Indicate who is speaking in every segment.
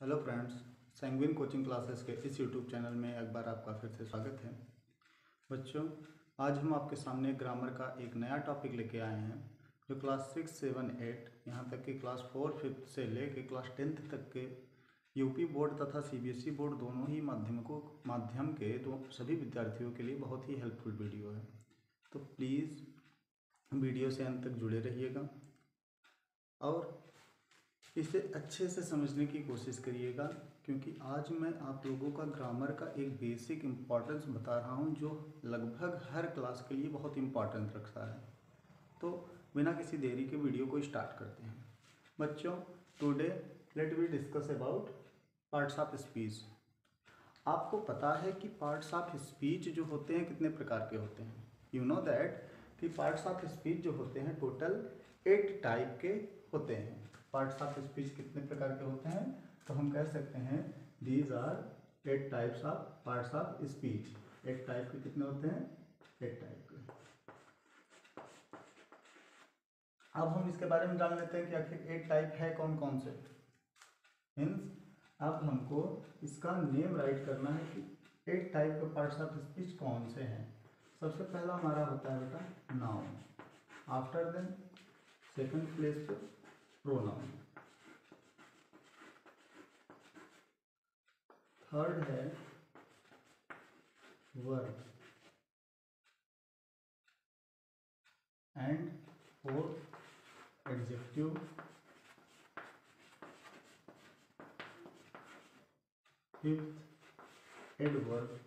Speaker 1: Hello friends, sanguine coaching classes के इस YouTube channel में एक बार आपका फिर से स्वागत है। बच्चों, आज हम आपके सामने ग्रामर का एक नया टॉपिक लेके आए हैं जो क्लास 6, 7, 8 यहाँ तक कि क्लास 4, 5 से लेके क्लास 10th तक के यूपी बोर्ड तथा सीबीएसई बोर्ड दोनों ही माध्यम के सभी विद्यार्थियों के लिए बहुत ही हेल्पफुल वीडियो है। तो प्लीज़ वीडियो से अंत तक जुड़े रहिएगा और इसे अच्छे से समझने की कोशिश करिएगा, क्योंकि आज मैं आप लोगों का ग्रामर का एक बेसिक इम्पॉर्टेंस बता रहा हूं जो लगभग हर क्लास के लिए बहुत इम्पॉर्टेंट रखता है। तो बिना किसी देरी के वीडियो को स्टार्ट करते हैं। बच्चों, today let we discuss about parts of speech. आपको पता है कि पार्ट्स ऑफ स्पीच जो होते हैं कितने प्रकार के होते हैं? यू नो दैट कि पार्ट्स ऑफ स्पीच जो होते हैं टोटल 8 टाइप के होते हैं। पार्ट्स ऑफ स्पीच कितने प्रकार के होते हैं? तो हम कह सकते हैं these are 8 types of parts of speech. 8 type के कितने होते हैं? 8 टाइप के। अब हम इसके बारे में जान लेते हैं कि आखिर 8 टाइप है कौन कौन से। मीन्स अब हमको इसका नेम राइट करना है कि 8 टाइप के पार्ट्स ऑफ स्पीच कौन से हैं। सबसे पहला हमारा होता है बेटा noun. After then second place पे प्रोनाउन। थर्ड है verb and fourth adjective, fifth adverb,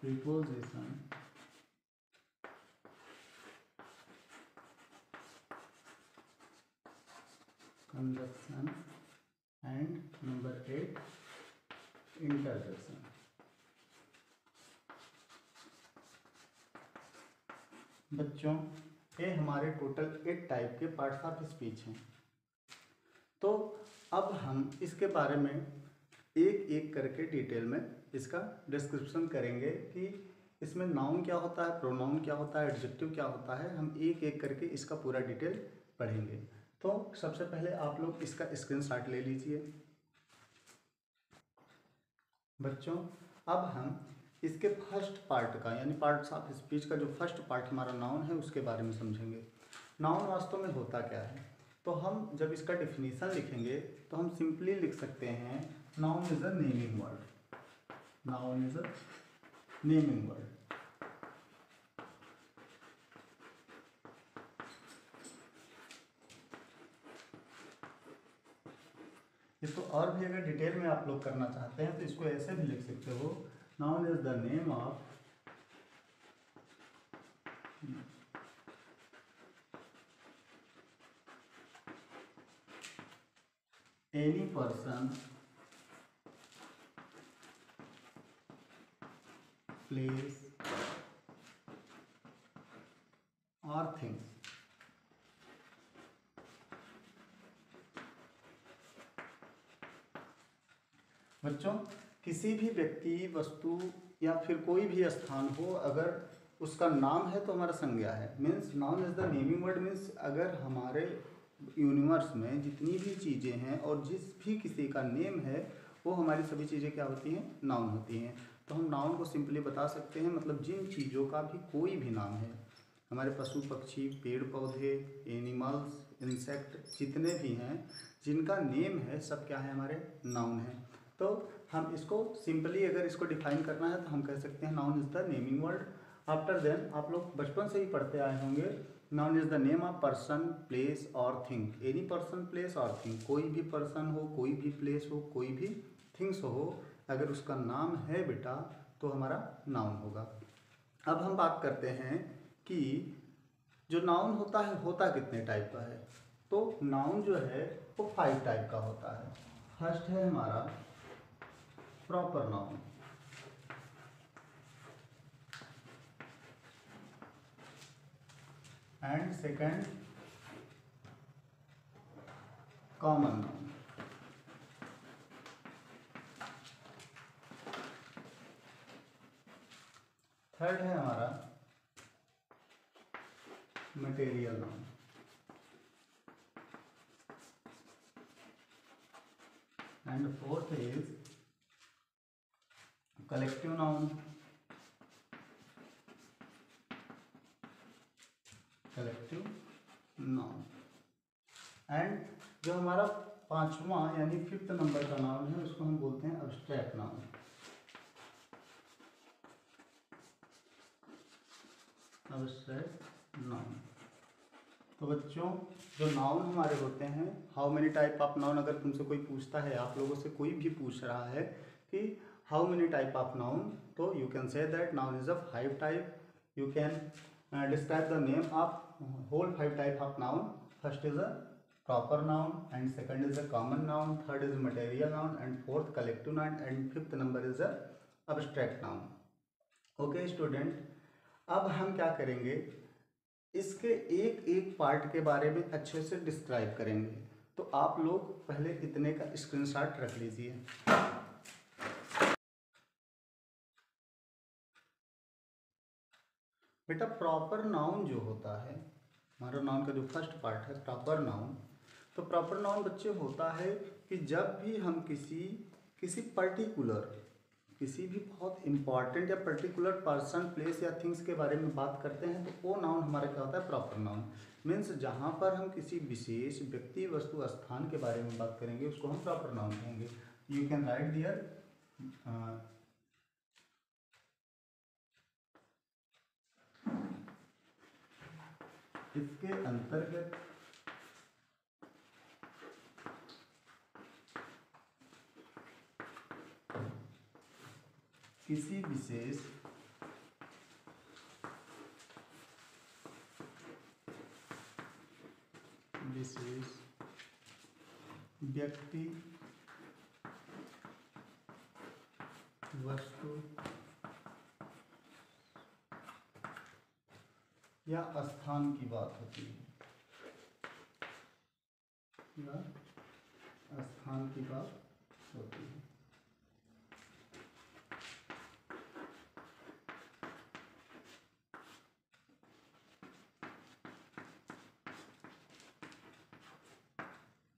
Speaker 1: preposition, conjunction and number 8 interjection. बच्चों, ये हमारे टोटल 8 टाइप के पार्ट्स ऑफ स्पीच हैं। तो अब हम इसके बारे में एक एक करके डिटेल में इसका डिस्क्रिप्शन करेंगे कि इसमें नाउन क्या होता है, प्रोनाउन क्या होता है, एडजेक्टिव क्या होता है। हम एक एक करके इसका पूरा डिटेल पढ़ेंगे। तो सबसे पहले आप लोग इसका स्क्रीनशॉट ले लीजिए। बच्चों, अब हम इसके फर्स्ट पार्ट का यानी पार्ट्स ऑफ स्पीच का जो फर्स्ट पार्ट हमारा नाउन है उसके बारे में समझेंगे। नाउन वास्तव में होता क्या है? तो हम जब इसका डिफिनीशन लिखेंगे तो हम सिंपली लिख सकते हैं noun is a naming word. Noun is a naming word. इसको और भी अगर डिटेल में आप लोग करना चाहते हैं तो इसको ऐसे भी लिख सकते हो, noun is the name of any person, place और थिंग्स। बच्चों, किसी भी व्यक्ति, वस्तु या फिर कोई भी स्थान हो, अगर उसका नाम है तो हमारा संज्ञा है। Means noun is the naming word. Means अगर हमारे यूनिवर्स में जितनी भी चीज़ें हैं और जिस भी किसी का नेम है वो हमारी सभी चीज़ें क्या होती हैं? नाउन होती हैं। तो हम नाउन को सिंपली बता सकते हैं, मतलब जिन चीज़ों का भी कोई भी नाम है, हमारे पशु पक्षी, पेड़ पौधे, एनिमल्स, इंसेक्ट जितने भी हैं जिनका नेम है सब क्या है? हमारे नाउन है। तो हम इसको सिंपली अगर इसको डिफाइन करना है तो हम कह सकते हैं noun is the naming word. After then आप लोग बचपन से ही पढ़ते आए होंगे, noun is the name of person, place और थिंग। एनी पर्सन, प्लेस और थिंग। कोई भी पर्सन हो, कोई भी प्लेस हो, कोई भी थिंग्स हो, अगर उसका नाम है बेटा तो हमारा नाउन होगा। अब हम बात करते हैं कि जो नाउन होता है होता कितने टाइप का है। तो नाउन जो है वो 5 टाइप का होता है। फर्स्ट है हमारा proper noun, and second common noun, third है हमारा material noun. And fourth is collective noun. Collective noun. And जो हमारा पांचवा यानी फिफ्थ नंबर का नाउन है उसको हम बोलते हैं अब्स्ट्रैक्ट नाउन। Abstract noun. तो बच्चों जो नाउन हमारे होते हैं, how many type of noun, अगर तुमसे कोई पूछता है, आप लोगों से कोई भी पूछ रहा है कि how many type of noun, तो you can say that noun is a 5 type. You can describe the name of whole 5 type of noun. First is a proper noun, and second is a common noun, third is material noun, and fourth collective noun, and fifth number is a abstract noun. Okay student, अब हम क्या करेंगे, इसके एक एक part के बारे में अच्छे से डिस्क्राइब करेंगे। तो आप लोग पहले इतने का स्क्रीनशॉट रख लीजिए। बेटा प्रॉपर नाउन जो होता है, हमारा नाउन का जो फर्स्ट पार्ट है प्रॉपर नाउन, तो प्रॉपर नाउन बच्चे होता है कि जब भी हम किसी पर्टिकुलर, किसी भी बहुत इंपॉर्टेंट या पर्टिकुलर पर्सन, प्लेस या थिंग्स के बारे में बात करते हैं तो वो नाउन हमारा क्या होता है, प्रॉपर नाउन। मीन्स जहाँ पर हम किसी विशेष व्यक्ति, वस्तु, स्थान के बारे में बात करेंगे उसको हम प्रॉपर नाउन कहेंगे। यू कैन राइट दियर इसके अंतर्गत किसी विशेष व्यक्ति, वस्तु या स्थान की बात होती है, या स्थान की बात होती है।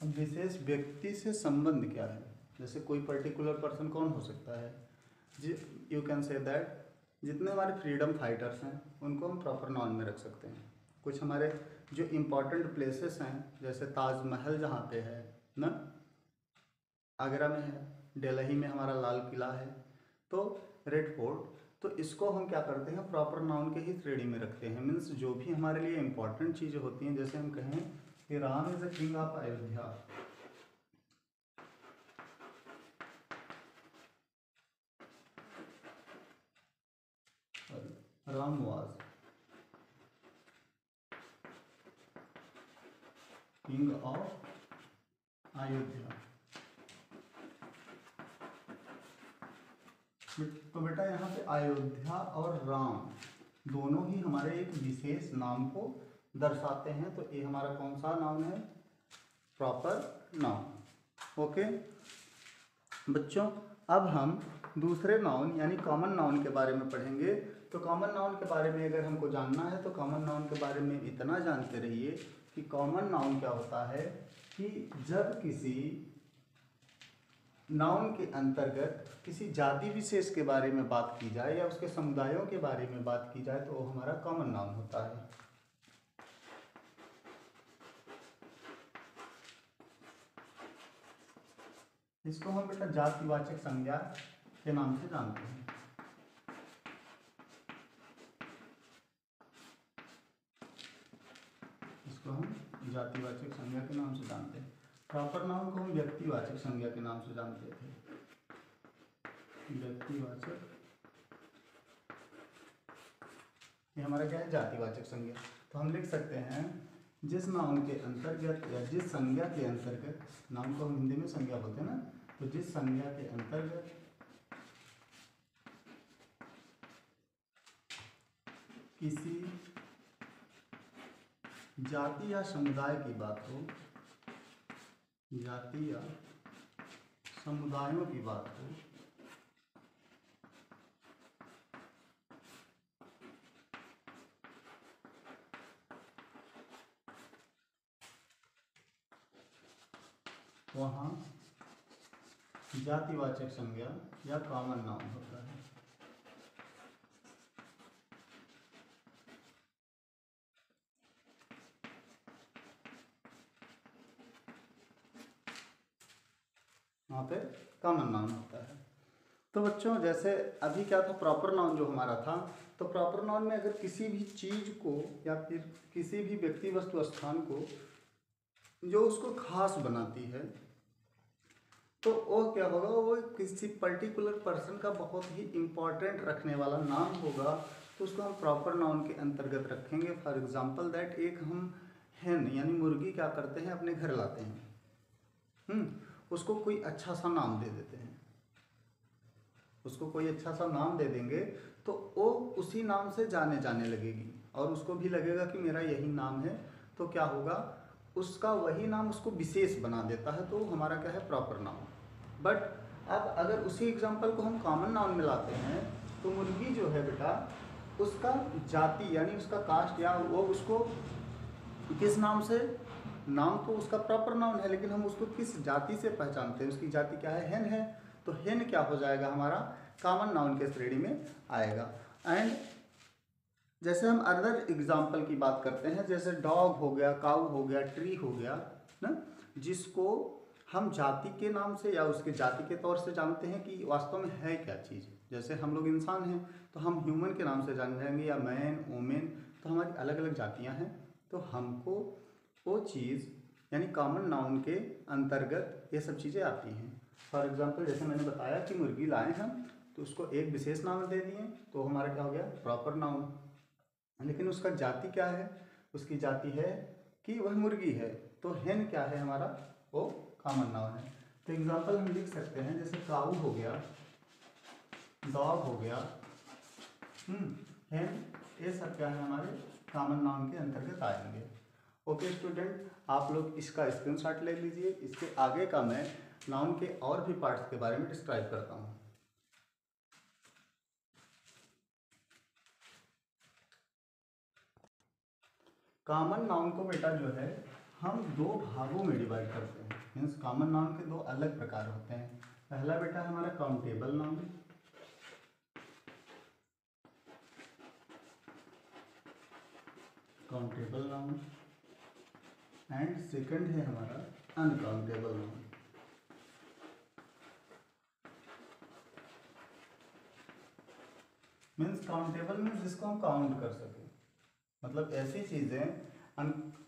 Speaker 1: अब विशेष व्यक्ति से संबंध क्या है, जैसे कोई पर्टिकुलर पर्सन कौन हो सकता है, यू कैन से दैट जितने हमारे फ्रीडम फाइटर्स हैं उनको हम प्रॉपर नाउन में रख सकते हैं। कुछ हमारे जो इम्पोर्टेंट प्लेसेस हैं, जैसे ताजमहल जहाँ पे है ना, आगरा में है, दिल्ली में हमारा लाल किला है, तो रेड फोर्ट, तो इसको हम क्या करते हैं, प्रॉपर नाउन के ही श्रेणी में रखते हैं। मीन्स जो भी हमारे लिए इम्पोर्टेंट चीज़ें होती हैं, जैसे हम कहें कि Ram is the king of Ayodhya, Ram was king of Ayodhya. तो बेटा यहाँ पे अयोध्या और राम दोनों ही हमारे एक विशेष नाम को दर्शाते हैं, तो ये हमारा कौन सा नाउन है, प्रॉपर नाउन। ओके बच्चों, अब हम दूसरे नाउन यानी कॉमन नाउन के बारे में पढ़ेंगे। तो कॉमन नाउन के बारे में अगर हमको जानना है तो कॉमन नाउन के बारे में इतना जानते रहिए कि कॉमन नाउन क्या होता है कि जब किसी नाउन के अंतर्गत किसी जाति विशेष के बारे में बात की जाए या उसके समुदायों के बारे में बात की जाए तो वो हमारा कॉमन नाउन होता है। इसको हम बेटा जातिवाचक संज्ञा के नाम से जानते हैं। इसको हम जातिवाचक संज्ञा के नाम से जानते हैं। प्रॉपर नाउन को हम व्यक्तिवाचक संज्ञा के नाम से जानते थे। व्यक्तिवाचक, ये हमारा क्या है, जातिवाचक संज्ञा। तो हम लिख सकते हैं जिस नाउन के अंतर्गत या जिस संज्ञा के अंतर्गत, नाउन को हम हिंदी में संज्ञा बोलते हैं ना, तो जिस संज्ञा के अंतर्गत किसी जाति या समुदाय की बात हो, जाति या समुदायों की बात हो, वहाँ जातिवाचक संज्ञा या कॉमन नाउन होता है। वहाँ पे कॉमन नाउन होता है। तो बच्चों जैसे अभी क्या था, प्रॉपर नाउन जो हमारा था, तो प्रॉपर नाउन में अगर किसी भी चीज़ को या फिर किसी भी व्यक्ति वस्तु स्थान को जो उसको खास बनाती है, तो वो क्या होगा, वो किसी पर्टिकुलर पर्सन का बहुत ही इम्पोर्टेंट रखने वाला नाम होगा, तो उसको हम प्रॉपर नाउन के अंतर्गत रखेंगे। फॉर एग्जांपल दैट एक हम हैन यानी मुर्गी क्या करते हैं, अपने घर लाते हैं, उसको कोई अच्छा सा नाम दे देते हैं, उसको कोई अच्छा सा नाम दे देंगे तो वो उसी नाम से जाने जाने लगेगी और उसको भी लगेगा कि मेरा यही नाम है। तो क्या होगा, उसका वही नाम उसको विशेष बना देता है, तो हमारा क्या है, प्रॉपर नाउन। बट अब अगर उसी एग्जांपल को हम कॉमन नाउन में लाते हैं, तो मुर्गी जो है बेटा, उसका जाति यानी उसका कास्ट या वो उसको किस नाम से, नाम तो उसका प्रॉपर नाउन है लेकिन हम उसको किस जाति से पहचानते हैं, उसकी जाति क्या है, हेन है, तो हेन क्या हो जाएगा, हमारा कॉमन नाउन के श्रेणी में आएगा। एंड जैसे हम अदर एग्जाम्पल की बात करते हैं, जैसे डॉग हो गया, काऊ हो गया, ट्री हो गया ना, जिसको हम जाति के नाम से या उसके जाति के तौर से जानते हैं कि वास्तव में है क्या चीज़। जैसे हम लोग इंसान हैं तो हम ह्यूमन के नाम से जान जाएंगे, या मैन, वोमेन, तो हमारी अलग अलग जातियां हैं, तो हमको वो चीज़ यानी कॉमन नाउन के अंतर्गत ये सब चीज़ें आती हैं। फॉर एग्जांपल जैसे मैंने बताया कि मुर्गी लाए हम, तो उसको एक विशेष नाम दे दिए, तो हमारा क्या हो गया, प्रॉपर नाउन। लेकिन उसका जाति क्या है, उसकी जाति है कि वह मुर्गी है, तो हेन क्या है हमारा, वो कॉमन नाउन है। तो एग्जांपल हम लिख सकते हैं, जैसे काऊ हो गया, डॉग हो गया, हेन, ये सब क्या है, हमारे कॉमन नाउन के अंतर्गत आएंगे। ओके स्टूडेंट, आप लोग इसका स्क्रीनशॉट ले लीजिए। इसके आगे का मैं नाउन के और भी पार्ट्स के बारे में डिस्क्राइब करता हूँ। कॉमन नाउन को बेटा जो है हम दो भागों में डिवाइड करते हैं, मीन्स कॉमन नाउन के दो अलग प्रकार होते हैं। पहला बेटा हमारा countable noun, countable noun, and second है हमारा uncountable noun. Means countable means जिसको हम काउंट कर सकें, मतलब ऐसी चीज़ें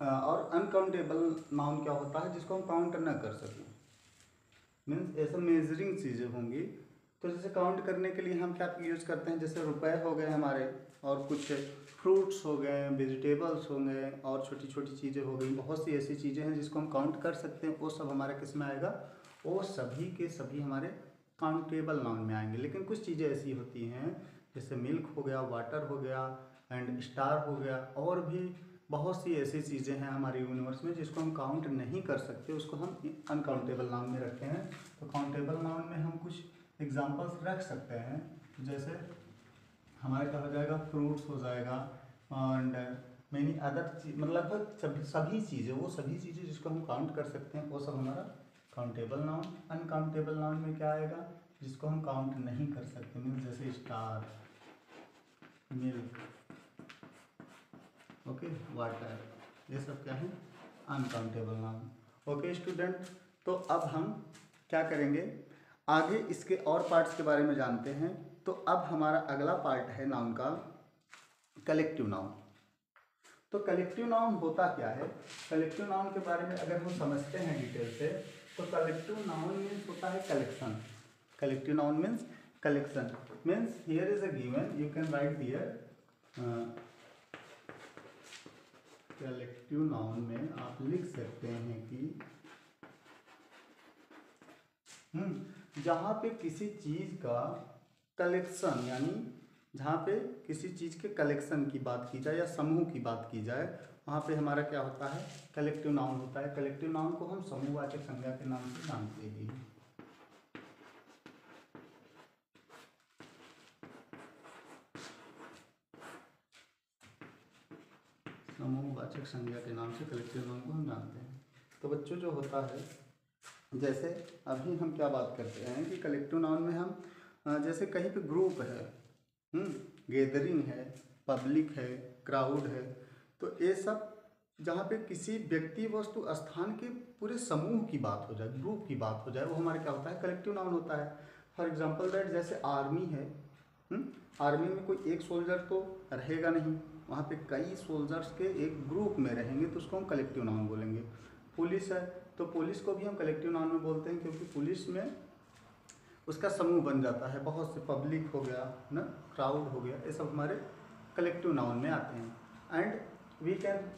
Speaker 1: और अनकाउंटेबल नाउन क्या होता है, जिसको हम काउंट न कर सकें, मीन्स ऐसा मेजरिंग चीज़ें होंगी। तो जैसे काउंट करने के लिए हम क्या यूज़ करते हैं, जैसे रुपए हो गए हमारे, और कुछ फ्रूट्स हो गए, वेजिटेबल्स हो गए, और छोटी छोटी चीज़ें हो गई, बहुत सी ऐसी चीज़ें हैं जिसको हम काउंट कर सकते हैं, वो सब हमारे किस में आएगा, वो सभी के सभी हमारे काउंटेबल नाउन में आएंगे। लेकिन कुछ चीज़ें ऐसी होती हैं, जैसे मिल्क हो गया, वाटर हो गया, एंड स्टार हो गया, और भी बहुत सी ऐसी चीज़ें हैं हमारे यूनिवर्स में जिसको हम काउंट नहीं कर सकते, उसको हम अनकाउंटेबल नाउन में रखते हैं। तो काउंटेबल नाउन में हम कुछ एग्जांपल्स रख सकते हैं, जैसे हमारे क्या हो जाएगा, फ्रूट्स हो जाएगा, एंड मेनी अदर मतलब सभी चीज़ें, वो सभी चीज़ें जिसको हम काउंट कर सकते हैं, वो सब हमारा काउंटेबल नाउन। अनकाउंटेबल नाउन में क्या आएगा, जिसको हम काउंट नहीं कर सकते, मीन्स जैसे स्टार, मिल्क, ओके, वाटर, ये सब क्या है, अनकाउंटेबल नाउन। ओके स्टूडेंट, तो अब हम क्या करेंगे, आगे इसके और पार्ट्स के बारे में जानते हैं। तो अब हमारा अगला पार्ट है नाउन का कलेक्टिव नाउन। तो कलेक्टिव नाउन होता क्या है, कलेक्टिव नाउन के बारे में अगर हम समझते हैं डिटेल से, तो कलेक्टिव नाउन मीन्स होता है collection. Collective noun means collection, means here is a given, you can write here. Collective noun में आप लिख सकते हैं कि जहाँ पे किसी चीज़ का कलेक्शन, यानी जहाँ पे किसी चीज़ के कलेक्शन की बात की जाए या समूह की बात की जाए, वहाँ पे हमारा क्या होता है, कलेक्टिव नाउन होता है। कलेक्टिव नाउन को हम समूहवाचक संज्ञा के नाम से जानते हैं। समूहवाचक संज्ञा के नाम से कलेक्टिव नाउन को हम जानते हैं। तो बच्चों जो होता है, जैसे अभी हम क्या बात करते हैं कि कलेक्टिव नाउन में हम जैसे कहीं पे ग्रुप है, गैदरिंग है, पब्लिक है, क्राउड है, तो ये सब जहाँ पे किसी व्यक्ति वस्तु स्थान के पूरे समूह की बात हो जाए, ग्रुप की बात हो जाए, वो हमारा क्या होता है, कलेक्टिव नाउन होता है। फॉर एग्जांपल दैट जैसे आर्मी है, आर्मी में कोई एक सोल्जर तो रहेगा नहीं, वहाँ पे कई सोल्जर्स के एक ग्रुप में रहेंगे, तो उसको हम कलेक्टिव नाउन बोलेंगे। पुलिस है तो पुलिस को भी हम कलेक्टिव नाउन में बोलते हैं, क्योंकि पुलिस में उसका समूह बन जाता है, बहुत से पब्लिक हो गया ना, क्राउड हो गया, ये सब हमारे कलेक्टिव नाउन में आते हैं। And we can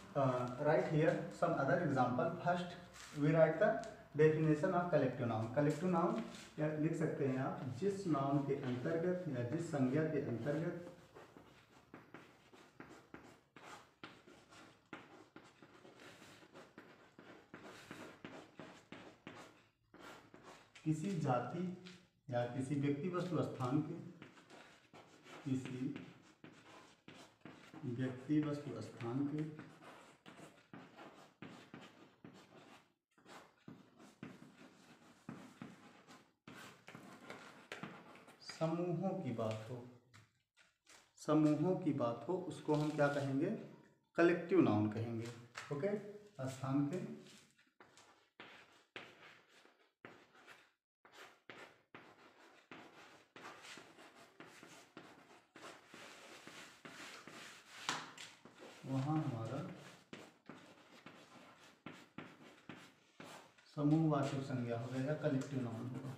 Speaker 1: write here some other example. First we write the definition of collective noun. Collective noun या लिख सकते हैं आप, जिस नाउन के अंतर्गत या जिस संज्ञा के अंतर्गत किसी जाति या किसी व्यक्ति वस्तु स्थान के, किसी व्यक्ति वस्तु स्थान के समूहों की बात हो, समूहों की बात हो, उसको हम क्या कहेंगे, कलेक्टिव नाउन कहेंगे। ओके, स्थान के वहाँ हमारा समूहवाचक संज्ञा होगा या कलेक्टिव नाउन होगा।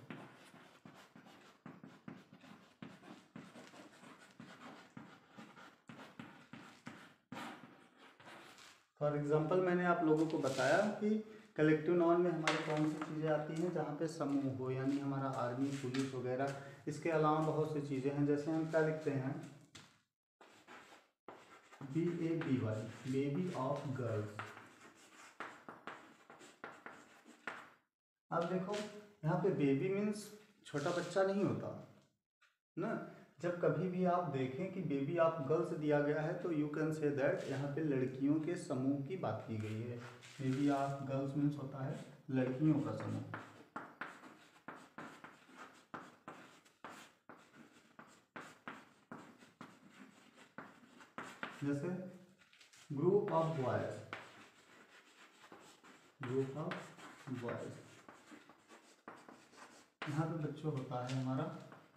Speaker 1: फॉर एग्जाम्पल मैंने आप लोगों को बताया कि कलेक्टिव नाउन में हमारे कौन सी चीज़ें आती हैं, जहाँ पे समूह हो, यानी हमारा आर्मी, पुलिस वगैरह। इसके अलावा बहुत सी चीज़ें हैं, जैसे हम क्या लिखते हैं, BABY, बेबी ऑफ गर्ल्स। अब देखो यहाँ पे बेबी मीन्स छोटा बच्चा नहीं होता ना। जब कभी भी आप देखें कि बेबी ऑफ गर्ल्स दिया गया है, तो यू कैन से दैट यहाँ पे लड़कियों के समूह की बात की गई है। बेबी ऑफ गर्ल्स मीन्स होता है लड़कियों का समूह। जैसे group of boys, group of boys, यहाँ पे बच्चों होता है हमारा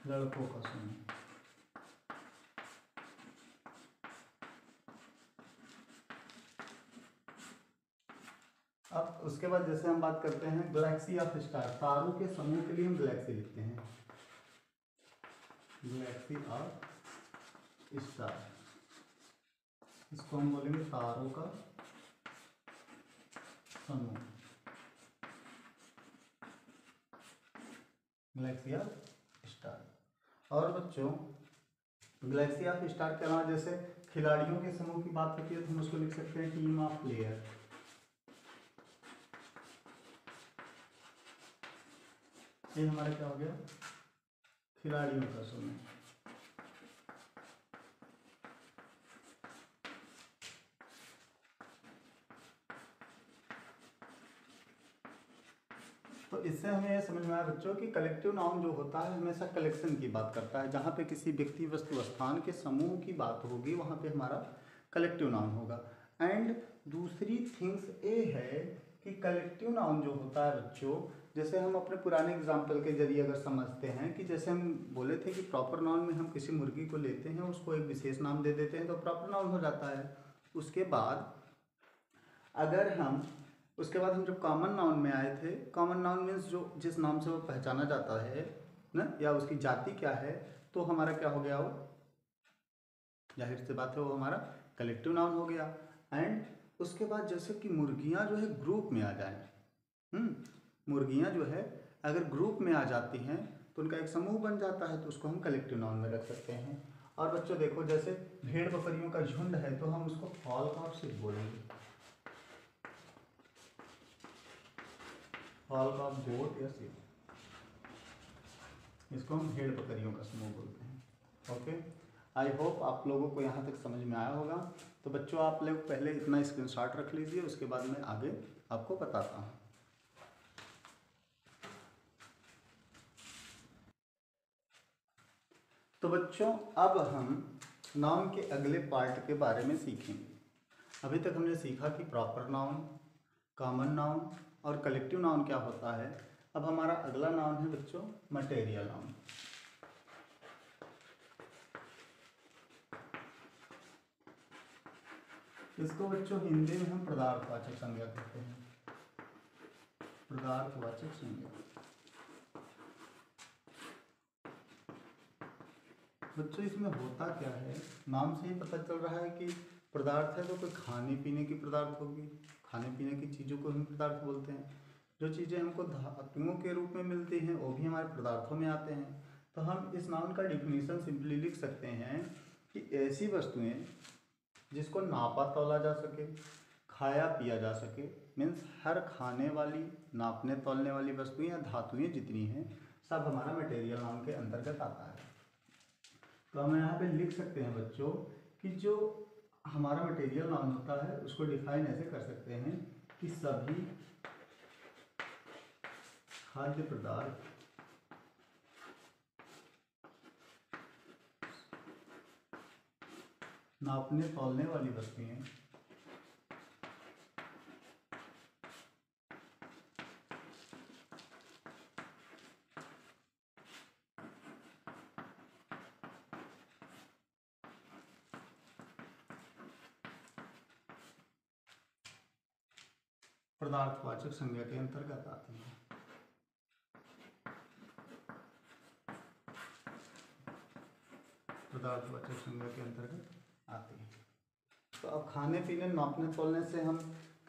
Speaker 1: लड़कों का समूह। अब उसके बाद जैसे हम बात करते हैं गैलेक्सी ऑफ स्टार, तारों के समूह के लिए हम गैलेक्सी लिखते हैं, गैलेक्सी ऑफ स्टार, इसको हम बोलेंगे तारों का समूह, गैलेक्सी ऑफ स्टार। और बच्चों गैलेक्सी ऑफ स्टार के अलावा जैसे खिलाड़ियों के समूह की बात होती है, तो हम उसको लिख सकते हैं टीम ऑफ प्लेयर। ये हमारा क्या हो गया, खिलाड़ियों का समूह। तो इससे हमें यह समझ में आया बच्चों कि कलेक्टिव नाउन जो होता है हमेशा कलेक्शन की बात करता है। जहाँ पे किसी व्यक्ति वस्तु स्थान के समूह की बात होगी, वहाँ पे हमारा कलेक्टिव नाउन होगा। एंड दूसरी थिंग्स ये है कि कलेक्टिव नाउन जो होता है बच्चों, जैसे हम अपने पुराने एग्जाम्पल के जरिए अगर समझते हैं कि जैसे हम बोले थे कि प्रॉपर नाउन में हम किसी मुर्गी को लेते हैं, उसको एक विशेष नाम दे देते हैं, तो प्रॉपर नाउन हो जाता है। उसके बाद अगर हम उसके बाद हम जब कॉमन नाउन में आए थे, कॉमन नाउन मीन्स जो जिस नाम से वो पहचाना जाता है ना, या उसकी जाति क्या है, तो हमारा क्या हो गया, वो जाहिर सी बात है वो हमारा कलेक्टिव नाउन हो गया। एंड उसके बाद जैसे कि मुर्गियाँ जो है ग्रुप में आ जाएं, मुर्गियाँ जो है अगर ग्रुप में आ जाती हैं तो उनका एक समूह बन जाता है, तो उसको हम कलेक्टिव नाउन में रख सकते हैं। और बच्चों देखो जैसे भेड़ बकरियों का झुंड है, तो हम उसको फ्लॉक ऑफ शिप बोलेंगे, फ्लॉक ऑफ गोट या शिप, इसको हम भेड़ बकरियों का समूह बोलते हैं। ओके, आई होप आप लोगों को यहाँ तक समझ में आया होगा। तो बच्चों आप लोग पहले इतना स्क्रीनशॉट रख लीजिए, उसके बाद मैं आगे आपको बताता हूँ। तो बच्चों अब हम नाउन के अगले पार्ट के बारे में सीखेंगे। अभी तक हमने सीखा कि प्रॉपर नाउन, कॉमन नाउन और कलेक्टिव नाउन क्या होता है। अब हमारा अगला नाउन है बच्चों मटेरियल नाउन। इसको बच्चों हिंदी में हम पदार्थवाचक संज्ञा कहते हैं। पदार्थवाचक संज्ञा। बच्चों इसमें होता क्या है, नाम से ही पता चल रहा है कि पदार्थ है तो कोई खाने पीने की पदार्थ होगी। खाने पीने की चीज़ों को हम पदार्थ बोलते हैं। जो चीज़ें हमको धातुओं के रूप में मिलती हैं वो भी हमारे पदार्थों में आते हैं। तो हम इस नाउन का डिफिनीशन सिंपली लिख सकते हैं कि ऐसी वस्तुएं जिसको नापा तौला जा सके, खाया पिया जा सके, मीन्स हर खाने वाली, नापने तौलने वाली वस्तुएं या धातुएं जितनी हैं सब हमारा मटेरियल नाउन के अंतर्गत आता है। तो हम यहाँ पे लिख सकते हैं बच्चों कि जो हमारा मटेरियल नाउन होता है उसको डिफाइन ऐसे कर सकते हैं कि सभी खाद्य पदार्थ नापने तौलने वाली वस्तुएं पदार्थवाचक संज्ञा के अंतर्गत आती हैं। पदार्थवाचक संज्ञा के अंतर्गत आती है। तो अब खाने पीने नापने तोलने से हम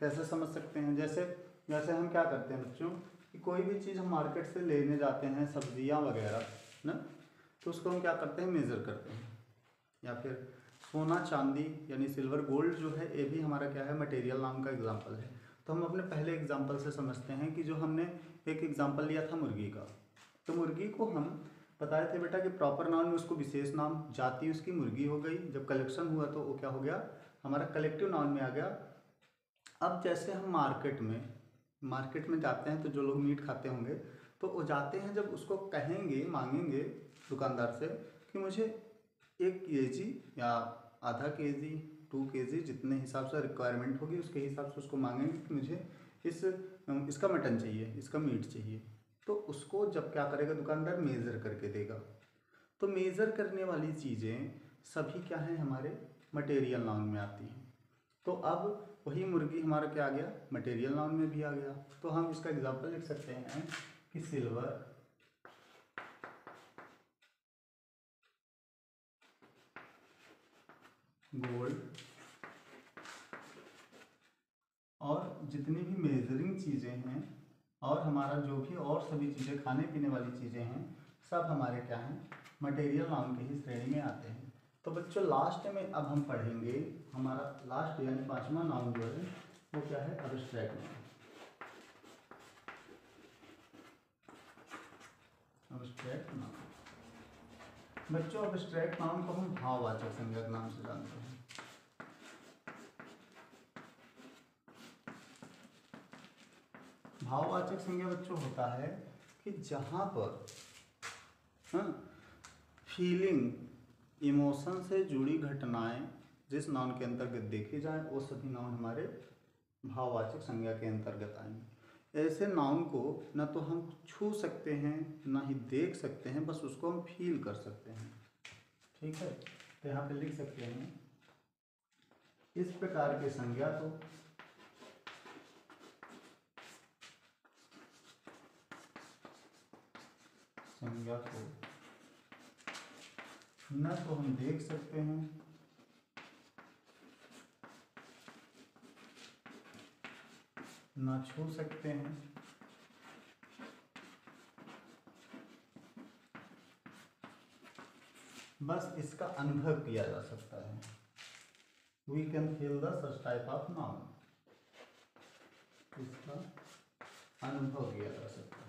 Speaker 1: कैसे समझ सकते हैं, जैसे हम क्या करते हैं बच्चों कि कोई भी चीज़ हम मार्केट से लेने जाते हैं, सब्जियां वगैरह ना, तो उसको हम क्या करते हैं, मेज़र करते हैं। या फिर सोना चांदी यानी सिल्वर गोल्ड जो है ये भी हमारा क्या है, मटेरियल नाम का एग्जाम्पल है। तो हम अपने पहले एग्जाम्पल से समझते हैं कि जो हमने एक एग्जाम्पल लिया था मुर्गी का, तो मुर्गी को हम बताए थे बेटा कि प्रॉपर नाउन में उसको विशेष नाम, जाति उसकी मुर्गी हो गई। जब कलेक्शन हुआ तो वो क्या हो गया, हमारा कलेक्टिव नाउन में आ गया। अब जैसे हम मार्केट में जाते हैं तो जो लोग मीट खाते होंगे तो वो जाते हैं, जब उसको कहेंगे, मांगेंगे दुकानदार से कि मुझे 1 kg या आधा kg 2 kg जितने हिसाब से रिक्वायरमेंट होगी उसके हिसाब से उसको मांगेंगे कि मुझे इसका मटन चाहिए, इसका मीट चाहिए। तो उसको जब क्या करेगा दुकानदार, मेज़र करके देगा। तो मेज़र करने वाली चीज़ें सभी क्या हैं, हमारे मटेरियल नाउन में आती हैं। तो अब वही मुर्गी हमारा क्या आ गया, मटेरियल नाउन में भी आ गया। तो हम इसका एग्जांपल लिख सकते हैं कि सिल्वर, गोल्ड और जितनी भी मेजरिंग चीज़ें हैं और हमारा जो भी और सभी चीज़ें खाने पीने वाली चीज़ें हैं सब हमारे क्या हैं, मटेरियल नाउन की ही श्रेणी में आते हैं। तो बच्चों लास्ट में अब हम पढ़ेंगे हमारा लास्ट यानी 5वां नाउन जो है वो क्या है, अब्स्ट्रैक्ट नाउन। अब्स्ट्रैक्ट नाउन बच्चों, अब्स्ट्रैक्ट नाउन को हम भाववाचक संज्ञा के नाम से जानते हैं। भाववाचक संज्ञा बच्चों होता है कि जहाँ पर फीलिंग, इमोशन से जुड़ी घटनाएं जिस नाउन के अंतर्गत देखी जाए वो सभी नाउन हमारे भाववाचक संज्ञा के अंतर्गत आएंगे। ऐसे नाउन को न तो हम छू सकते हैं ना ही देख सकते हैं, बस उसको हम फील कर सकते हैं। ठीक है, तो यहाँ पे लिख सकते हैं इस प्रकार के संज्ञा को न तो हम देख सकते हैं ना छू सकते हैं, बस इसका अनुभव किया जा सकता है। We can feel the such type of noun, इसका अनुभव किया जा सकता है।